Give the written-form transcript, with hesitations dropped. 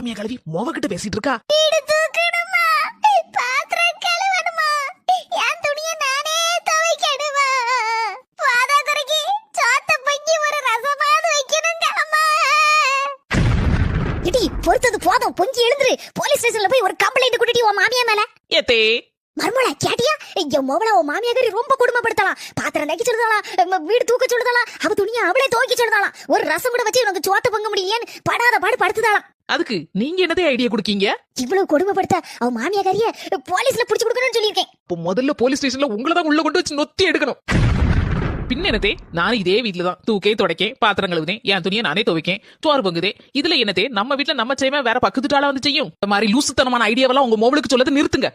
மாமியா கழுவி மோவகிட்ட பேசிட்டு இருக்கா. வீடு தூக்கணுமா, பாத்திரம் கழுவணுமா, என் துணியை நானே துவைக்கணுமா, வாதா குறைக்கு சோத்த பொங்கி ஒரு ரசமாவது வைக்கணுங்க அம்மா. இடி பொறுத்தது போதும், பொங்கி எழுந்துரு. போலீஸ் ஸ்டேஷன்ல போய் ஒரு கம்ப்ளைண்ட் கொடுட்டி உன் மாமியா மேல. ஏத்தே மர்மலா கேட்டியா? என் மோவலா உன் மாமியாரி ரொம்ப கொடுமைப்படுத்தலாம். பாத்திரம் தைக்க சொல்லுதாலாம், வீடு தூக்க சொல்லுதாலாம், அவ துணியை அவளே துவைக்க சொல்லுதாலாம், ஒரு ரசம் கூட வச்சு உனக்கு சோத்த பொங்க முடியலையேன்னு படாத பாடு படுத்துதாலாம். அதுக்கு நீங்க என்னதே ஐடியா குடுக்கீங்க? இவ்வளவு கொடுமைப்படுத்த அவ மாமியாரியை போலீஸ்ல புடிச்சு கொடுக்கணும்னு சொல்லியிருக்கேன். இப்போ முதல்ல போலீஸ் ஸ்டேஷன்ல உங்களதான் உள்ள கொண்டு வச்சு நொத்தி எடுக்கணும். பின்ன என்னதே, நான் இதே வீட்டுல தான் தூக்கே தொடக்கேன், பாத்திரம் கழுவுதேன், என் துணியை நானே துவைக்கேன், சோறு பொங்குதே. இதுல என்னதே நம்ம வீட்டுல நம்ம செய்வேன், வேற பக்கத்து ஆளா வந்து செய்யும். இந்த மாதிரி லூசுத்தனமான ஐடியாவெல்லாம் உங்க மொபைலுக்கு சொல்லது நிறுத்துங்க.